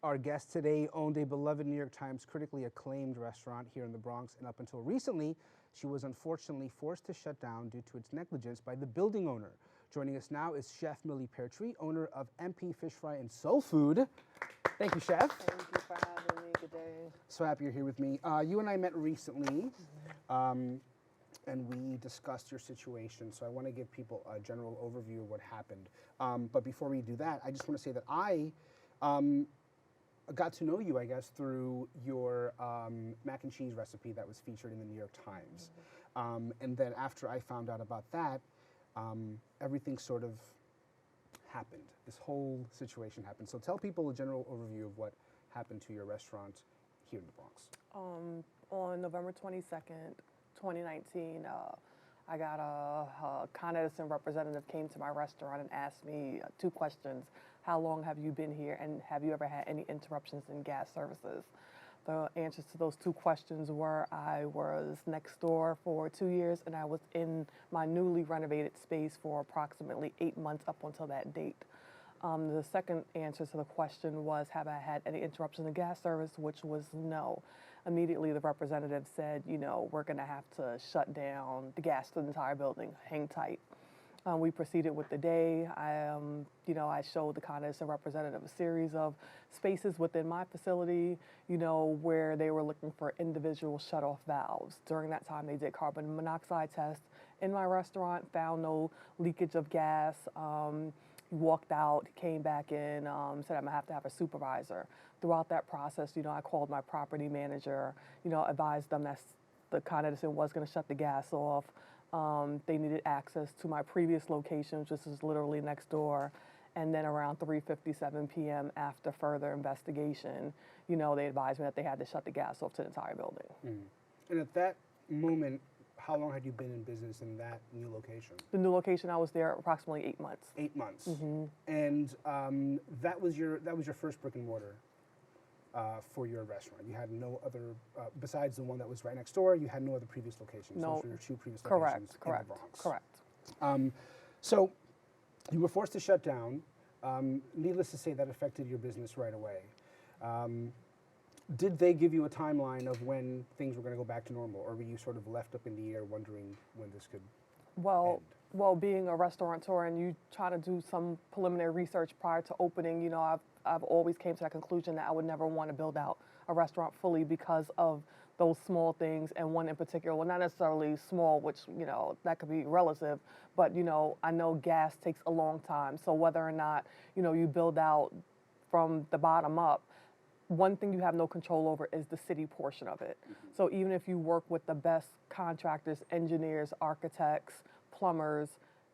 Our guest today owned a beloved New York Times critically acclaimed restaurant here in the Bronx, and up until recently, she was unfortunately forced to shut down due to its negligence by the building owner. Joining us now is Chef Millie Peartree, owner of MP Fish Fry and Soul Food. Thank you, Chef. Thank you for having me. Good day. So happy you're here with me. You and I met recently, and we discussed your situation. So I want to give people a general overview of what happened. But before we do that, I just want to say that I got to know you, I guess, through your mac and cheese recipe that was featured in the New York Times. And then after I found out about that, everything sort of happened. This whole situation happened. So tell people a general overview of what happened to your restaurant here in the Bronx. On November 22nd, 2019, I got a Con Edison representative came to my restaurant and asked me two questions. How long have you been here, and have you ever had any interruptions in gas services? The answers to those two questions were I was next door for 2 years, and I was in my newly renovated space for approximately 8 months up until that date. The second answer to the question was, have I had any interruptions in gas service, which was no. Immediately, the representative said, you know, we're going to have to shut down the gas to the entire building, hang tight. We proceeded with the day. I showed the Con Edison representative a series of spaces within my facility, where they were looking for individual shut-off valves. During that time, they did carbon monoxide tests in my restaurant, found no leakage of gas. He walked out, came back in, said I'm gonna have to have a supervisor. Throughout that process, I called my property manager, advised them that the Con Edison was gonna shut the gas off. They needed access to my previous location, which is literally next door. And then around 3:57 p.m. after further investigation, they advised me that they had to shut the gas off to the entire building. And at that moment, how long had you been in business in that new location? The new location, I was there approximately 8 months. 8 months. And that was your first brick and mortar for your restaurant. You had no other, besides the one that was right next door, you had no other previous locations. No. Those were your two previous locations in the Bronx. Correct. So you were forced to shut down. Needless to say, that affected your business right away. Did they give you a timeline of when things were going to go back to normal, or were you sort of left up in the air wondering when this could end? Well, being a restaurateur and you try to do some preliminary research prior to opening, I've always came to that conclusion that I would never want to build out a restaurant fully because of those small things, and one in particular, well, not necessarily small, which, that could be relative, but, I know gas takes a long time. So whether or not, you build out from the bottom up, one thing you have no control over is the city portion of it. So even if you work with the best contractors, engineers, architects, plumbers,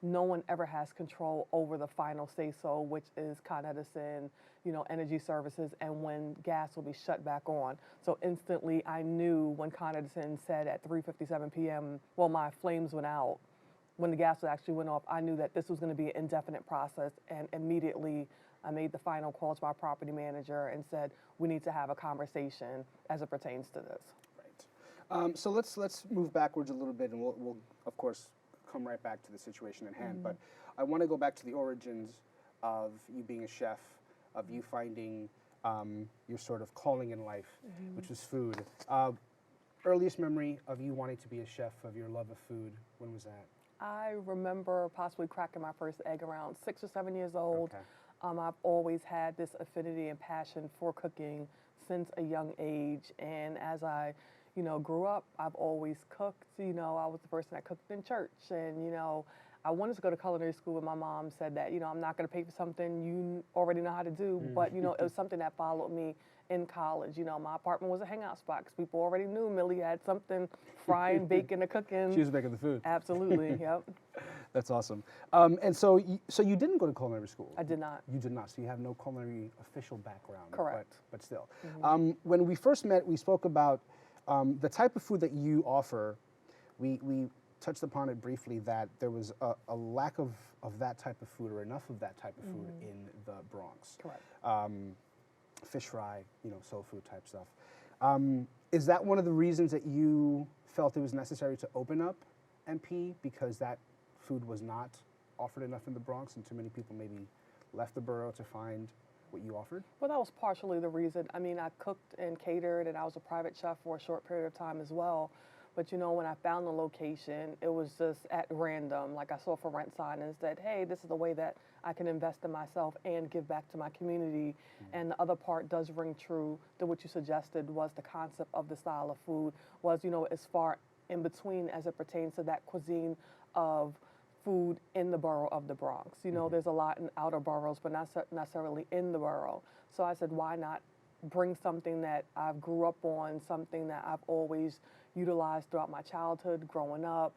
no one ever has control over the final say-so, which is Con Edison, energy services, and when gas will be shut back on. So instantly I knew when Con Edison said at 3:57 p.m., well, my flames went out, when the gas actually went off, I knew that this was going to be an indefinite process, and immediately I made the final call to my property manager and said, we need to have a conversation as it pertains to this. Right. So let's move backwards a little bit, and we'll of course come right back to the situation at hand. But I want to go back to the origins of you being a chef, of you finding your sort of calling in life, which was food. Earliest memory of you wanting to be a chef, of your love of food, when was that? I remember possibly cracking my first egg around 6 or 7 years old. Okay. I've always had this affinity and passion for cooking since a young age, and as I grew up, I've always cooked. I was the person that cooked in church, and I wanted to go to culinary school, but my mom said that I'm not going to pay for something you already know how to do. But it was something that followed me in college. My apartment was a hangout spot because people already knew Millie had something frying, baking, or cooking. She was making the food. Absolutely, yep. That's awesome. And so you didn't go to culinary school? I did not. You did not. So you have no culinary official background. Correct. But still. When we first met, we spoke about the type of food that you offer. We touched upon it briefly, that there was a lack of that type of food, or enough of that type of food in the Bronx. Correct. Fish fry, soul food type stuff. Is that one of the reasons that you felt it was necessary to open up MP, because that food was not offered enough in the Bronx, and too many people maybe left the borough to find what you offered? Well, that was partially the reason. I mean, I cooked and catered, and I was a private chef for a short period of time as well. But when I found the location, it was just at random. Like I saw a for rent sign and said, hey, this is the way that I can invest in myself and give back to my community. And the other part does ring true to what you suggested was the concept of the style of food was, as far in between as it pertains to that cuisine of food in the borough of the Bronx. There's a lot in outer boroughs, but not necessarily in the borough. So I said, why not bring something that I've grew up on, something that I've always utilized throughout my childhood, growing up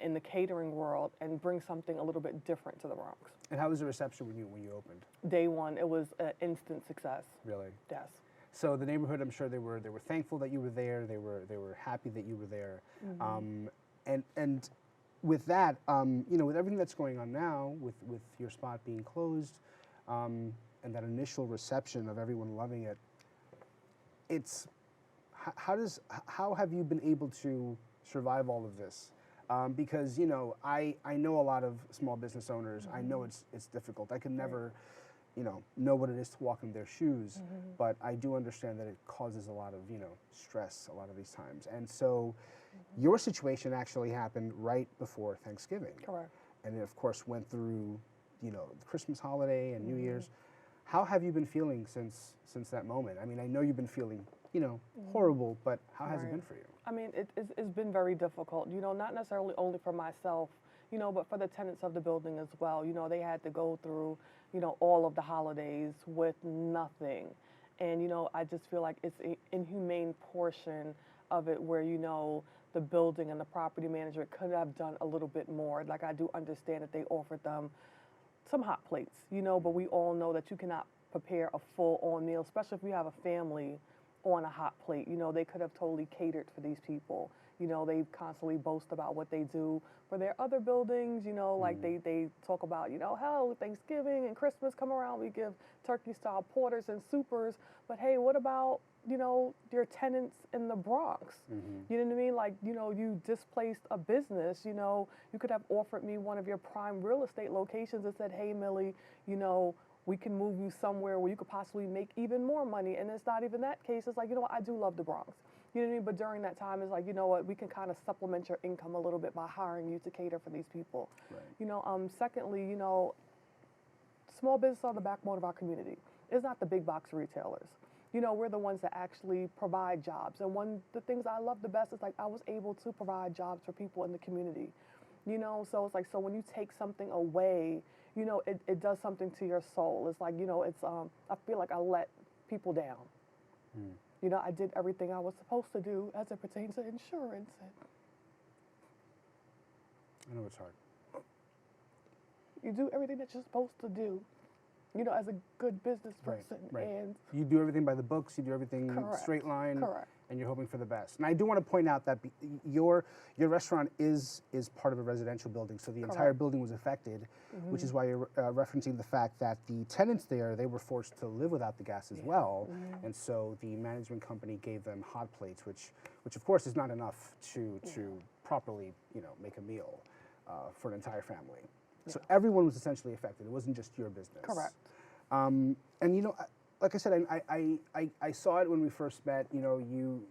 in the catering world, and bring something a little bit different to the Bronx. And how was the reception when you opened? Day one, it was an instant success. Really? Yes. So the neighborhood, I'm sure they were thankful that you were there. They were happy that you were there. And with that, with everything that's going on now, with your spot being closed, and that initial reception of everyone loving it, how have you been able to survive all of this? Because I know a lot of small business owners. I know it's difficult. I can never, know what it is to walk in their shoes. But I do understand that it causes a lot of stress a lot of these times. And so, your situation actually happened right before Thanksgiving. Correct. And it of course went through, the Christmas holiday and New Year's. How have you been feeling since that moment? I mean, I know you've been feeling horrible, but how has it been for you? I mean, it's been very difficult, not necessarily only for myself, but for the tenants of the building as well. They had to go through, all of the holidays with nothing. And, I just feel like it's an inhumane portion of it where, the building and the property manager could have done a little bit more. Like, I do understand that they offered them some hot plates, but we all know that you cannot prepare a full-on meal, especially if you have a family on a hot plate. They could have totally catered for these people. They constantly boast about what they do for their other buildings, like they talk about, hell, Thanksgiving and Christmas come around, we give turkey-style porters and supers, but hey, what about, your tenants in the Bronx? You know what I mean? Like, you displaced a business, you could have offered me one of your prime real estate locations and said, hey, Millie, we can move you somewhere where you could possibly make even more money. And it's not even that case. It's like, what, I do love the Bronx. You know what I mean? But during that time, it's like, what, we can kind of supplement your income a little bit by hiring you to cater for these people. Right. Secondly, small businesses are the backbone of our community. It's not the big box retailers. We're the ones that actually provide jobs. And one of the things I love the best is like I was able to provide jobs for people in the community. So it's like, so when you take something away, it does something to your soul. It's like, I feel like I let people down. I did everything I was supposed to do as it pertains to insurance. I know it's hard. You do everything that you're supposed to do, as a good business person. Right. And you do everything by the books, you do everything straight line. Correct. And you're hoping for the best. And I do want to point out that your restaurant is part of a residential building, so the entire building was affected, which is why you're referencing the fact that the tenants there, they were forced to live without the gas as well, and so the management company gave them hot plates, which of course is not enough to properly make a meal for an entire family. So everyone was essentially affected. It wasn't just your business. Correct. And like I said, I saw it when we first met. You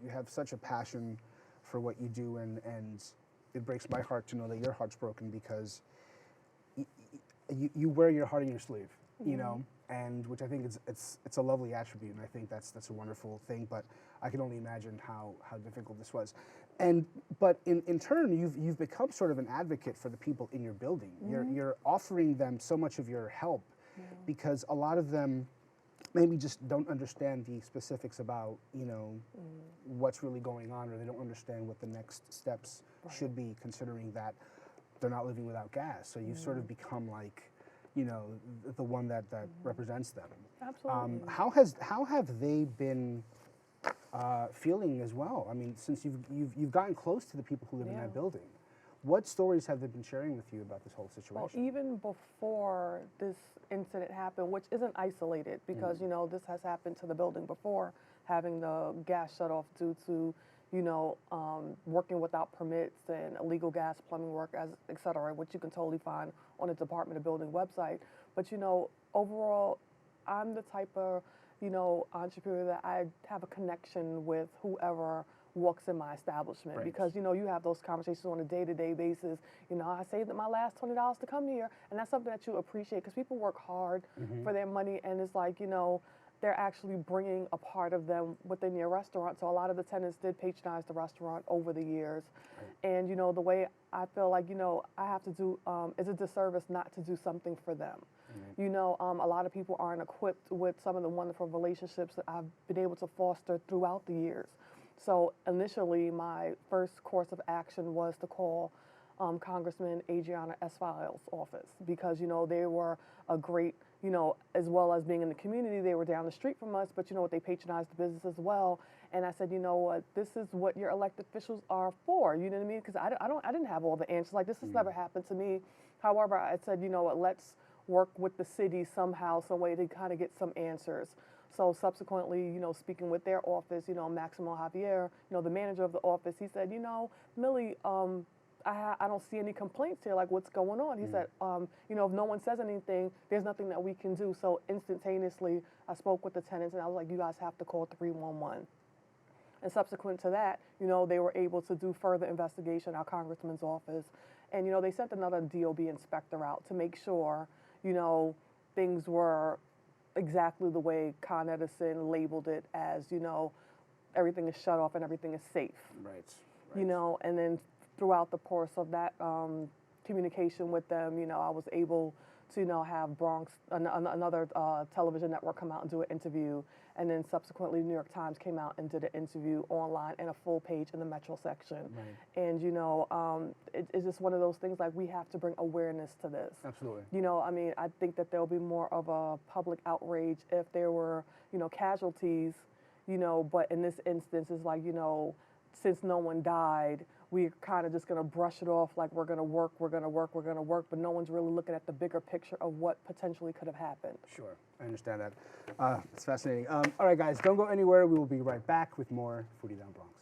have such a passion for what you do, and it breaks my heart to know that your heart's broken because you wear your heart on your sleeve, and which I think it's a lovely attribute, and I think that's a wonderful thing. But I can only imagine how difficult this was, but in turn you've become sort of an advocate for the people in your building. You're offering them so much of your help because a lot of them maybe just don't understand the specifics about, what's really going on, or they don't understand what the next steps should be, considering that they're not living without gas. So you've sort of become like, the one that represents them. Absolutely. How have they been feeling as well? I mean, since you've gotten close to the people who live in that building, what stories have they been sharing with you about this whole situation? Well, even before this incident happened, which isn't isolated because, this has happened to the building before, having the gas shut off due to, working without permits and illegal gas plumbing work, et cetera, which you can totally find on the Department of Building website. But, overall, I'm the type of, you know, entrepreneur that I have a connection with whoever walks in my establishment, Right. because you know you have those conversations on a day-to-day basis. You know, I saved my last $20 to come here, and that's something that you appreciate, because people work hard for their money, and it's like, you know, they're actually bringing a part of them within your restaurant. So a lot of the tenants did patronize the restaurant over the years. And, you know, the way I feel like, you know, I have to do, it's a disservice not to do something for them. You know, a lot of people aren't equipped with some of the wonderful relationships that I've been able to foster throughout the years. So initially, my first course of action was to call Congressman Adriana Esfal's office, because, you know, they were a great, you know, as well as being in the community, they were down the street from us, but you know what, they patronized the business as well. And I said, you know what, this is what your elected officials are for, you know what I mean? Because I didn't have all the answers. Like, this has never happened to me. However, I said, you know what, let's work with the city somehow, some way to kind of get some answers. So subsequently, you know, speaking with their office, you know, Maximo Javier, you know, the manager of the office, he said, you know, Millie, I don't see any complaints here. Like, what's going on? He said, you know, if no one says anything, there's nothing that we can do. So instantaneously, I spoke with the tenants, and I was like, you guys have to call 311. And subsequent to that, you know, they were able to do further investigation, our congressman's office. And, you know, they sent another DOB inspector out to make sure, you know, things were exactly the way Con Edison labeled it, as, you know, everything is shut off and everything is safe. Right. You know, and then throughout the course of that communication with them, you know, I was able to, you know, have Bronx, another television network, come out and do an interview. And then subsequently, New York Times came out and did an interview online and a full page in the Metro section. Right. And, you know, it's just one of those things, like, we have to bring awareness to this. Absolutely. You know, I mean, I think that there'll be more of a public outrage if there were, you know, casualties, you know, but in this instance, it's like, you know, since no one died, we're kind of just going to brush it off like we're going to work, but no one's really looking at the bigger picture of what potentially could have happened. Sure, I understand that. It's fascinating. All right, guys, don't go anywhere. We will be right back with more Foodie Down Bronx.